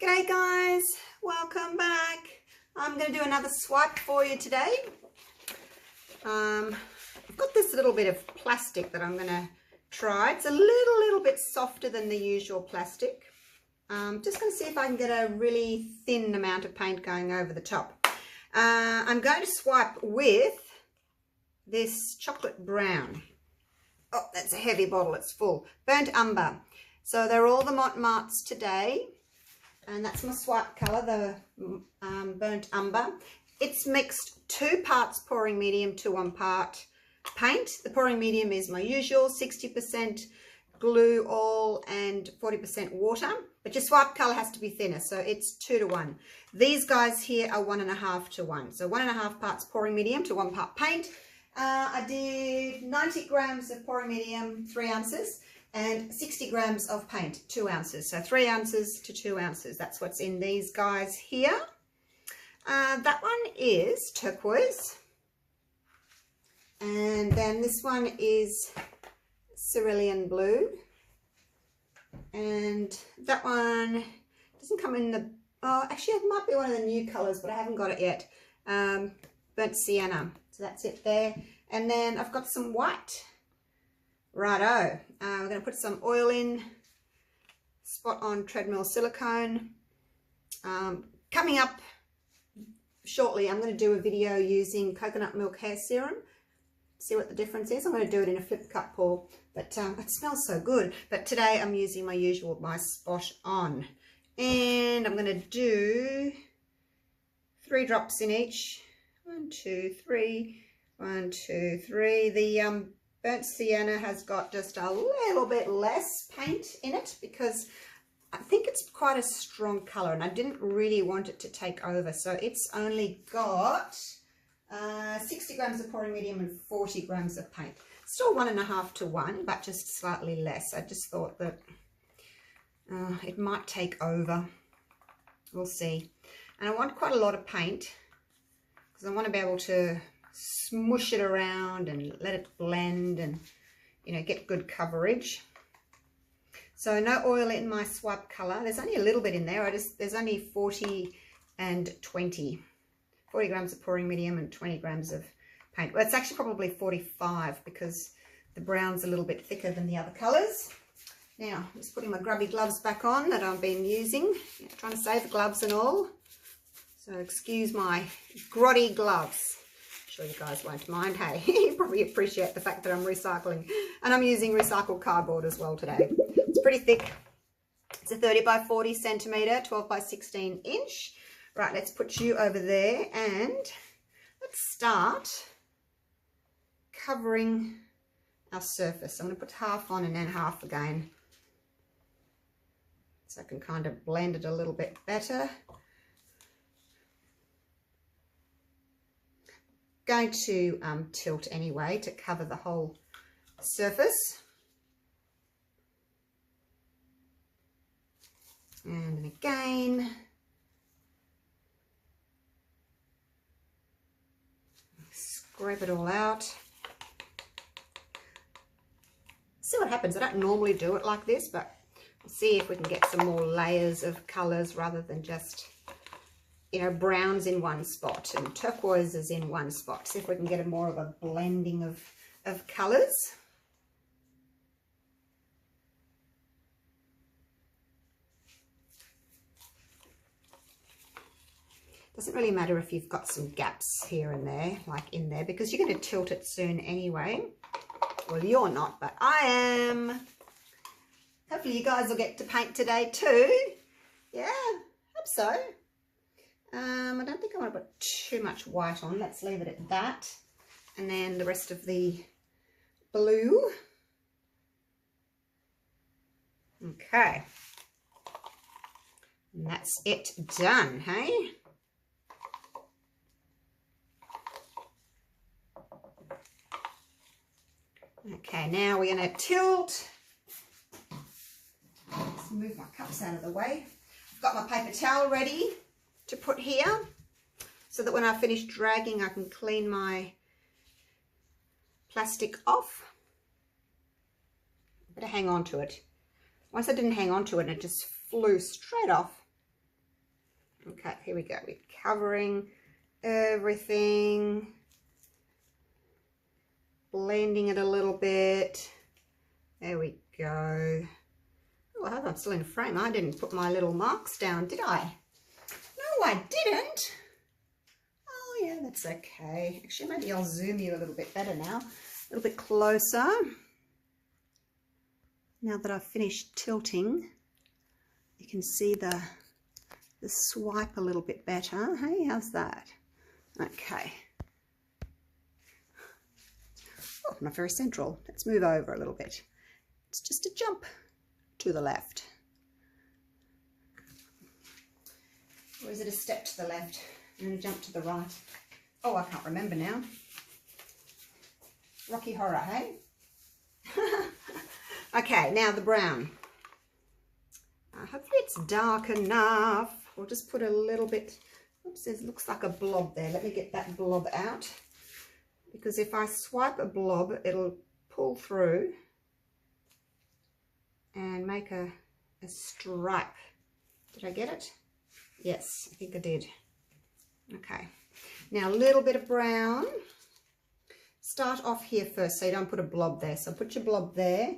G'day guys, welcome back. I'm going to do another swipe for you today. I've got this little bit of plastic that I'm going to try. It's a little bit softer than the usual plastic. Just going to see if I can get a really thin amount of paint going over the top. I'm going to swipe with this chocolate brown. Oh, that's a heavy bottle, it's full. Burnt umber. So they're all the Mont Martes today. And that's my swipe colour, the burnt umber. It's mixed 2 parts pouring medium to 1 part paint. The pouring medium is my usual, 60% glue all and 40% water. But your swipe colour has to be thinner, so it's 2 to 1. These guys here are 1.5 to 1. So 1.5 parts pouring medium to 1 part paint. I did 90 grams of pouring medium, 3 ounces. And 60 grams of paint, 2 ounces. So 3 ounces to 2 ounces. That's what's in these guys here. That one is turquoise. And then this one is cerulean blue. And that one doesn't come in the... Oh, actually, it might be one of the new colours, but I haven't got it yet. Burnt sienna. So that's it there. And then I've got some white. Righto, we're going to put some oil in, spot on treadmill silicone. Coming up shortly, I'm going to do a video using coconut milk hair serum, see what the difference is. I'm going to do it in a flip cup pour, but it smells so good. But today I'm using my usual, my spot on. And I'm going to do 3 drops in each. 1, 2, 3, 1, 2, 3. The burnt sienna has got just a little bit less paint in it because I think it's quite a strong colour and I didn't really want it to take over. So it's only got 60 grams of pouring medium and 40 grams of paint. Still 1.5 to 1, but just slightly less. I just thought that it might take over. We'll see. And I want quite a lot of paint because I want to be able to smush it around and let it blend and, you know, get good coverage. So no oil in my swipe colour. There's only a little bit in there. There's only 40 and 20. 40 grams of pouring medium and 20 grams of paint. Well, it's actually probably 45 because the brown's a little bit thicker than the other colours. Now, I'm just putting my grubby gloves back on that I've been using. Trying to save the gloves and all. So excuse my grotty gloves. Sure you guys won't mind. Hey, you probably appreciate the fact that I'm recycling, and I'm using recycled cardboard as well today. It's pretty thick. It's a 30 by 40 centimetre, 12 by 16 inch. Right, let's put you over there and let's start covering our surface. I'm going to put half on and then half again so I can kind of blend it a little bit better. Going to tilt anyway to cover the whole surface. And then again. Scrape it all out. See what happens. I don't normally do it like this, but we'll see if we can get some more layers of colours rather than just, you know, browns in one spot and turquoises in one spot. See if we can get a more of a blending of colours. Doesn't really matter if you've got some gaps here and there, like in there, because you're going to tilt it soon anyway. Well, you're not, but I am. Hopefully you guys will get to paint today too. Yeah, hope so. I don't think I want to put too much white on. Let's leave it at that. And then the rest of the blue. Okay. And that's it done, hey? Okay, now we're going to tilt. Let's move my cups out of the way. I've got my paper towel ready to put here so that when I finish dragging I can clean my plastic off. Better hang on to it. Once I didn't hang on to it and it just flew straight off. Okay, here we go. We're covering everything, blending it a little bit. There we go. Oh, I hope I'm still in frame. I didn't put my little marks down, did I? No, I didn't. Oh, yeah, that's okay. Actually, maybe I'll zoom you a little bit better now. A little bit closer. Now that I've finished tilting, you can see the swipe a little bit better. Hey, how's that? Okay. Oh, not very central. Let's move over a little bit. It's just a jump to the left. Or is it a step to the left and a jump to the right? Oh, I can't remember now. Rocky Horror, hey? Okay, now the brown. Hopefully it's dark enough. We'll just put a little bit. Oops, it looks like a blob there. Let me get that blob out. Because if I swipe a blob, it'll pull through and make a stripe. Did I get it? Yes, I think I did. Okay, now a little bit of brown. Start off here first so you don't put a blob there. So put your blob there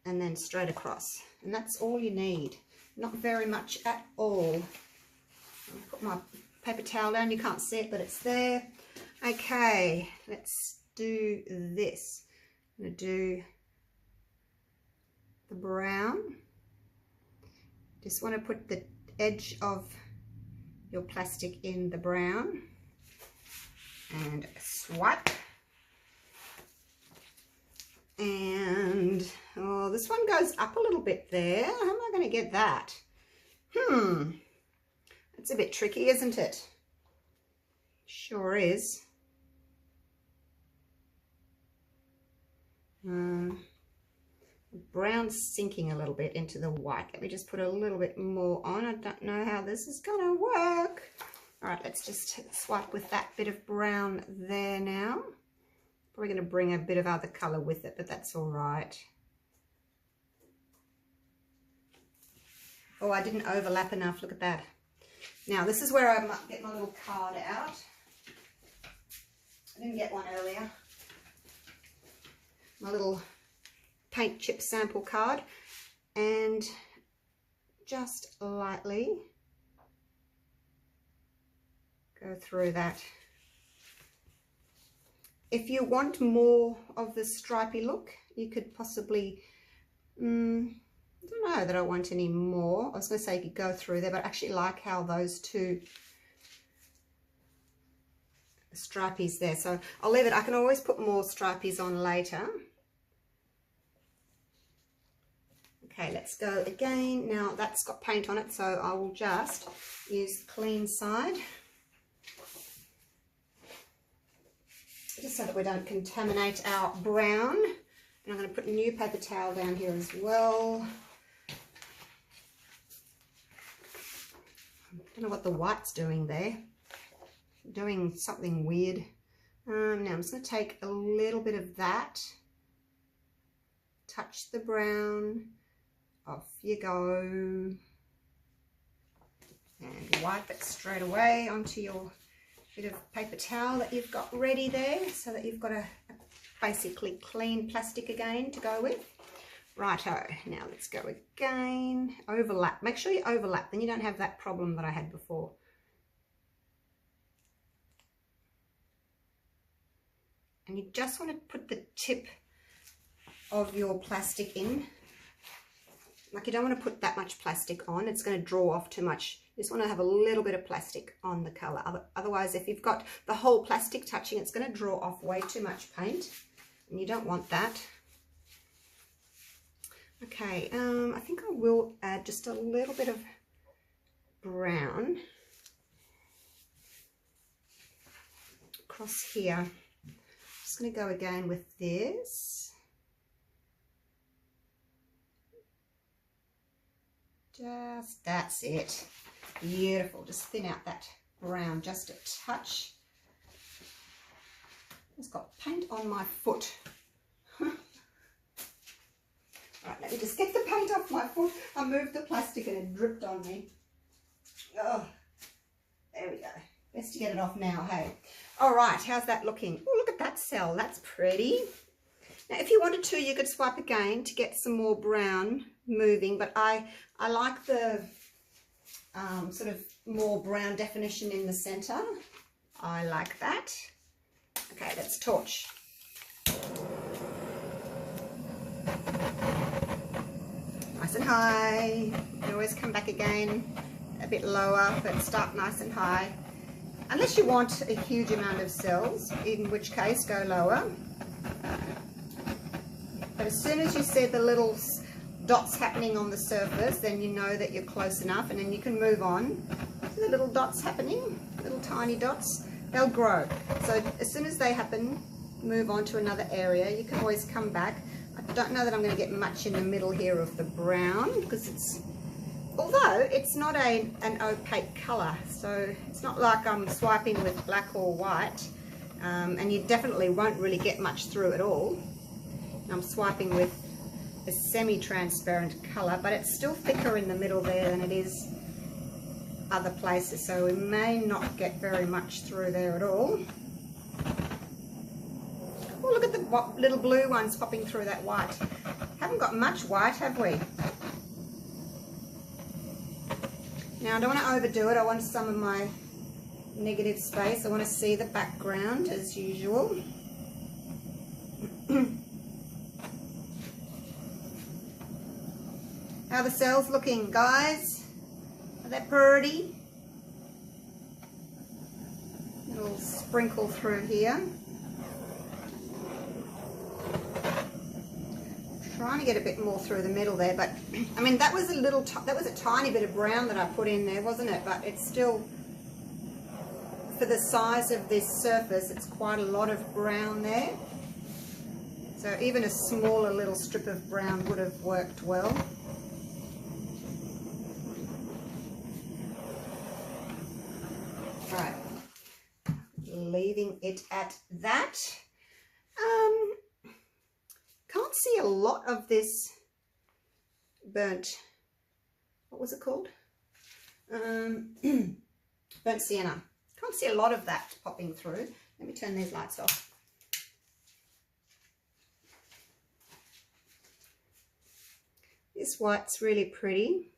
and then straight across. And that's all you need. Not very much at all. I'll put my paper towel down. You can't see it, but it's there. Okay, let's do this. I'm going to do the brown. Just want to put the edge of your plastic in the brown and swipe. And oh, this one goes up a little bit there. How am I going to get that? It's a bit tricky, isn't it? Sure is. Brown's sinking a little bit into the white. Let me just put a little bit more on. I don't know how this is going to work. All right, let's just swipe with that bit of brown there now. Probably going to bring a bit of other colour with it, but that's all right. Oh, I didn't overlap enough. Look at that. Now, this is where I might get my little card out. I didn't get one earlier. My little paint chip sample card. And just lightly go through that. If you want more of the stripy look, you could possibly, I don't know that I want any more. I was going to say you could go through there, but I actually like how those two stripies there. So I'll leave it. I can always put more stripies on later. Okay, let's go again. Now that's got paint on it, so I will just use the clean side. Just so that we don't contaminate our brown. And I'm going to put a new paper towel down here as well. I don't know what the white's doing there. Doing something weird. Now I'm just going to take a little bit of that. Touch the brown. Off you go. And wipe it straight away onto your bit of paper towel that you've got ready there, so that you've got a basically clean plastic again to go with. Righto, now let's go again. Overlap. Make sure you overlap, then you don't have that problem that I had before. And you just want to put the tip of your plastic in. Like, you don't want to put that much plastic on. It's going to draw off too much. You just want to have a little bit of plastic on the colour. Otherwise, if you've got the whole plastic touching, it's going to draw off way too much paint. And you don't want that. Okay, I think I will add just a little bit of brown across here. I'm just going to go again with this. Just, that's it. Beautiful. Just thin out that brown just a touch. It's got paint on my foot. Right, let me just get the paint off my foot. I moved the plastic and it dripped on me. Oh, there we go. Best to get it off now, hey. All right, how's that looking? Oh, look at that cell. That's pretty. Now, if you wanted to, you could swipe again to get some more brown moving, but I like the sort of more brown definition in the center. I like that. Okay, let's torch. Nice and high. You can always come back again a bit lower, but start nice and high. Unless you want a huge amount of cells, in which case go lower. But as soon as you see the little dots happening on the surface, then you know that you're close enough, and then you can move on. See the little dots happening, little tiny dots, they'll grow. So as soon as they happen, move on to another area. You can always come back. I don't know that I'm going to get much in the middle here of the brown, because it's, although it's not an opaque colour, so it's not like I'm swiping with black or white, and you definitely won't really get much through at all. I'm swiping with a semi-transparent colour, but it's still thicker in the middle there than it is other places, so we may not get very much through there at all. Oh, look at the little blue ones popping through that white. Haven't got much white, have we? Now I don't want to overdo it. I want some of my negative space. I want to see the background as usual. How are the cells looking, guys? Are they pretty? A little sprinkle through here. Trying to get a bit more through the middle there, but I mean that was a tiny bit of brown that I put in there, wasn't it? But it's still, for the size of this surface, it's quite a lot of brown there. So even a smaller little strip of brown would have worked well. All right, leaving it at that. Can't see a lot of this burnt, what was it called? Burnt sienna. Can't see a lot of that popping through. Let me turn these lights off. This white's really pretty.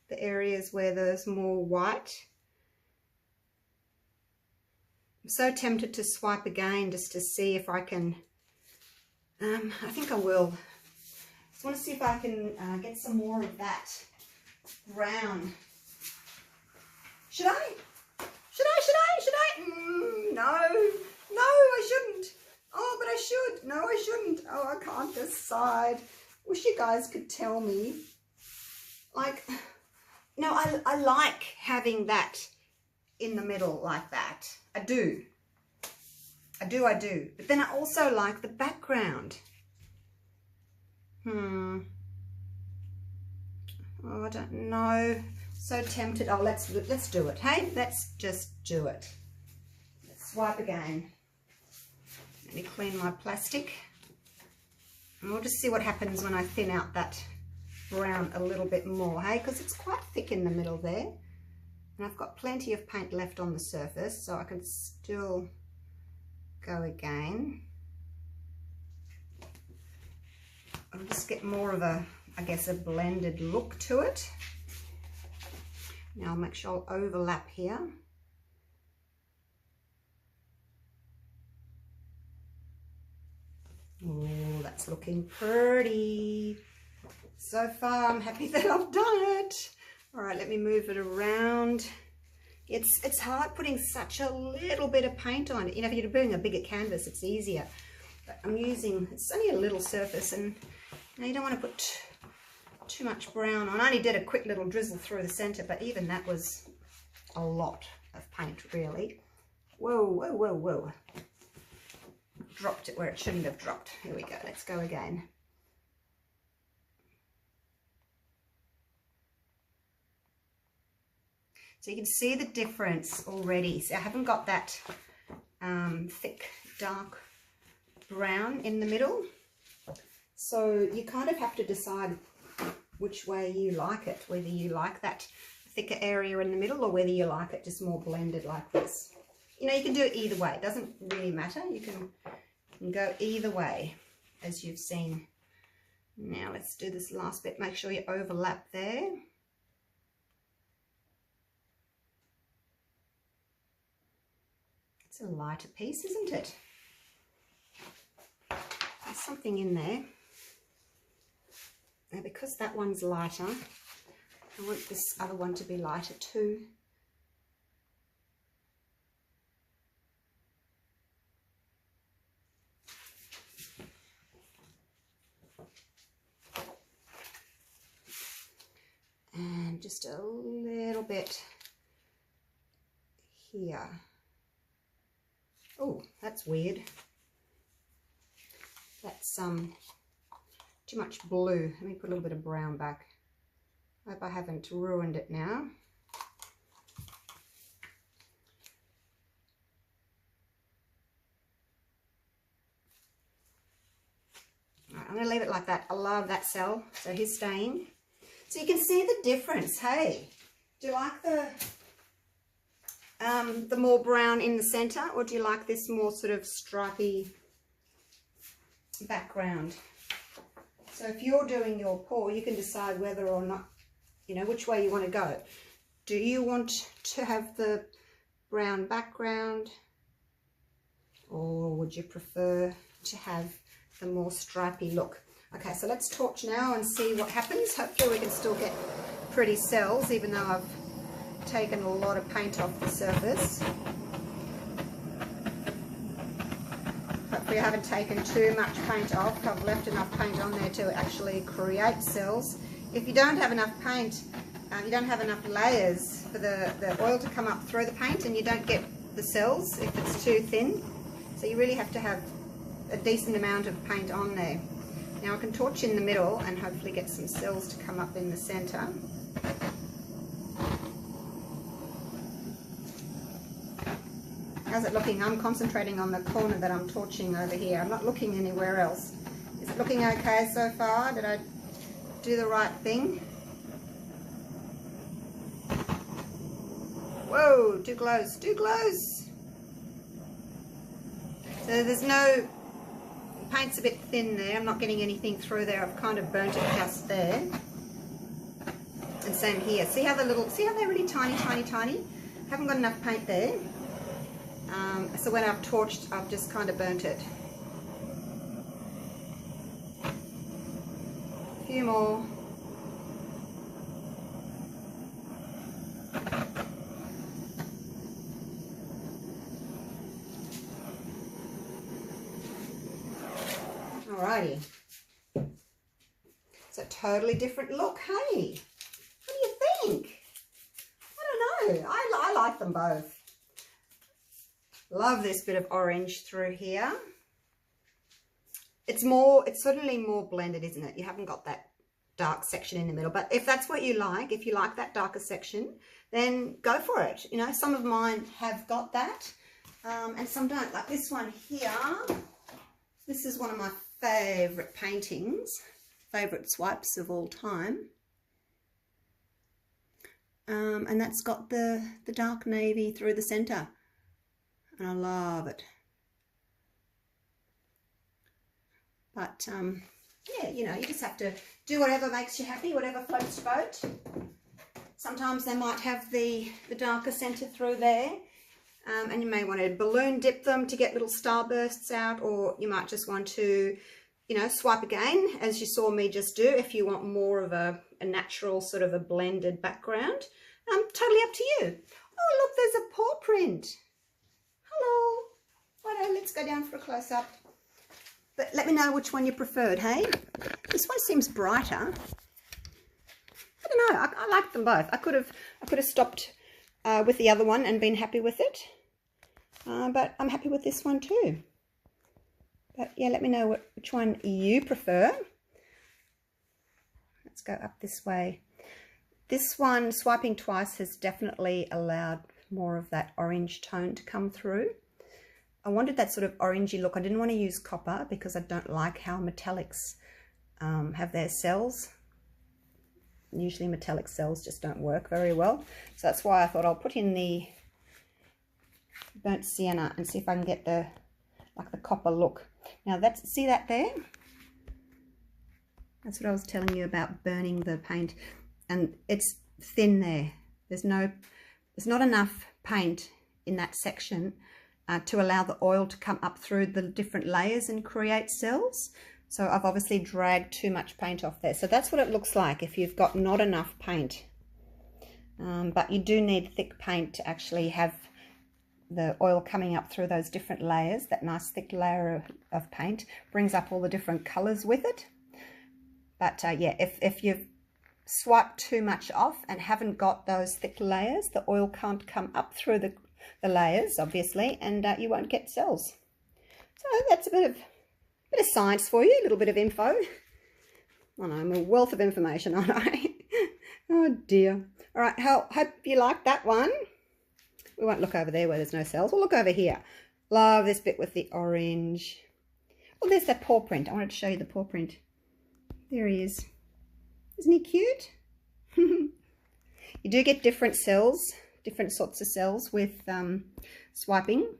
The areas where there's more white. I'm so tempted to swipe again just to see if I can, I think I will. Just want to see if I can get some more of that brown. Should I? No, I shouldn't. Oh, but I should. No, I shouldn't. Oh, I can't decide. Wish you guys could tell me. Like, no, I like having that in the middle like that. I do. But then I also like the background. Oh, I don't know. So tempted. Oh, let's do it. Hey, let's just do it. Let's swipe again. Let me clean my plastic. And we'll just see what happens when I thin out that brown a little bit more, hey? Because it's quite thick in the middle there. And I've got plenty of paint left on the surface, so I can still go again. I'll just get more of a, I guess, a blended look to it. Now I'll make sure I'll overlap here. Oh, that's looking pretty. So far, I'm happy that I've done it. All right, let me move it around. It's hard putting such a little bit of paint on it. You know, if you're doing a bigger canvas, it's easier. But I'm using, it's only a little surface, and you know, you don't want to put too much brown on. I only did a quick little drizzle through the center, but even that was a lot of paint, really. Whoa, whoa, whoa, whoa. Dropped it where it shouldn't have dropped. Here we go. Let's go again. So you can see the difference already. So I haven't got that thick, dark brown in the middle. So you kind of have to decide which way you like it, whether you like that thicker area in the middle, or whether you like it just more blended like this. You know, you can do it either way. It doesn't really matter. You can go either way, as you've seen. Now let's do this last bit. Make sure you overlap there. It's a lighter piece, isn't it? There's something in there. Now, because that one's lighter, I want this other one to be lighter too. And just a little bit here. Oh, that's weird. That's too much blue. Let me put a little bit of brown back. I hope I haven't ruined it now. Right, I'm going to leave it like that. I love that cell. So here's staying. So you can see the difference. Hey, do you like the more brown in the center, or do you like this more sort of stripy background? So if you're doing your paw, you can decide whether or not, you know, which way you want to go. Do you want to have the brown background, or would you prefer to have the more stripy look? Okay, so let's torch now and see what happens. Hopefully we can still get pretty cells, even though I've taken a lot of paint off the surface. Hopefully I haven't taken too much paint off. I've left enough paint on there to actually create cells. If you don't have enough paint, you don't have enough layers for the oil to come up through the paint, and you don't get the cells if it's too thin. So you really have to have a decent amount of paint on there. Now I can torch in the middle and hopefully get some cells to come up in the center. How's it looking? I'm concentrating on the corner that I'm torching over here. I'm not looking anywhere else. Is it looking okay so far? Did I do the right thing? Whoa, too close, too close. So there's no, paint's a bit thin there. I'm not getting anything through there. I've kind of burnt it just there. And same here. See how they're really tiny, tiny, tiny? Haven't got enough paint there. So when I've torched, I've just kind of burnt it. A few more. Alrighty. It's a totally different look, hey? What do you think? I don't know. I like them both. Love this bit of orange through here. It's certainly more blended, isn't it? You haven't got that dark section in the middle. But if that's what you like, if you like that darker section, then go for it. You know, some of mine have got that, and some don't. Like this one here. This is one of my favourite paintings, favourite swipes of all time. And that's got the dark navy through the centre. And I love it. But, yeah, you know, you just have to do whatever makes you happy, whatever floats your boat. Sometimes they might have the darker centre through there. And you may want to balloon dip them to get little starbursts out, or you might just want to, you know, swipe again, as you saw me just do, if you want more of a natural sort of a blended background. Totally up to you. Oh, look, there's a paw print. Hello. Righto, let's go down for a close-up. But let me know which one you preferred, hey? This one seems brighter. I don't know. I like them both. I could have stopped with the other one and been happy with it. But I'm happy with this one too. But yeah, let me know which one you prefer. Let's go up this way. This one, swiping twice, has definitely allowed more of that orange tone to come through. I wanted that sort of orangey look. I didn't want to use copper because I don't like how metallics have their cells. usually metallic cells just don't work very well. So that's why I thought I'll put in the burnt sienna and see if I can get the copper look. Now see that there? That's what I was telling you about burning the paint, and it's thin there. There's not enough paint in that section to allow the oil to come up through the different layers and create cells. So I've obviously dragged too much paint off there. So that's what it looks like if you've got not enough paint. But you do need thick paint to actually have the oil coming up through those different layers. That nice thick layer of paint brings up all the different colors with it. But yeah, if you've swiped too much off and haven't got those thick layers, the oil can't come up through the layers, obviously, and you won't get cells. So that's a bit of science for you, a little bit of info. I know, I'm a wealth of information, aren't I? Oh dear. All right, hope you like that one. We won't look over there where there's no cells. We'll look over here. Love this bit with the orange. Oh, there's that paw print. I wanted to show you the paw print. There he is. Isn't he cute? You do get different cells, different sorts of cells with swiping.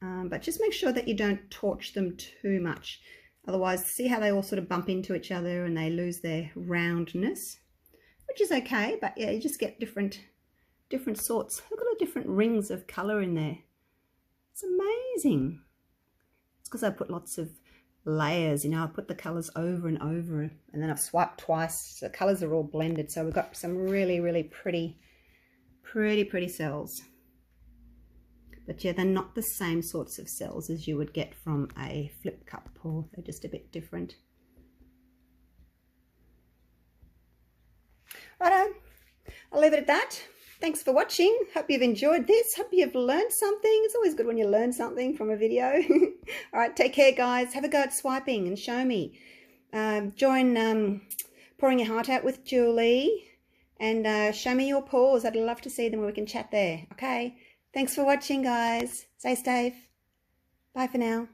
But just make sure that you don't torch them too much. Otherwise, see how they all sort of bump into each other and they lose their roundness, which is okay. But yeah, you just get different sorts. Look at the different rings of colour in there. It's amazing. It's because I put lots of layers, you know, I put the colours over and over, and then I've swiped twice. So the colours are all blended. So we've got some really, really pretty cells. But yeah, they're not the same sorts of cells as you would get from a flip cup, or they're just a bit different. Righto, I'll leave it at that. Thanks for watching. Hope you've enjoyed this. Hope you've learned something. It's always good when you learn something from a video. All right, take care, guys. Have a go at swiping and show me. Join Pouring Your Heart Out with Julie, and show me your paws. I'd love to see them where we can chat there. Okay. Thanks for watching, guys. Stay safe. Bye for now.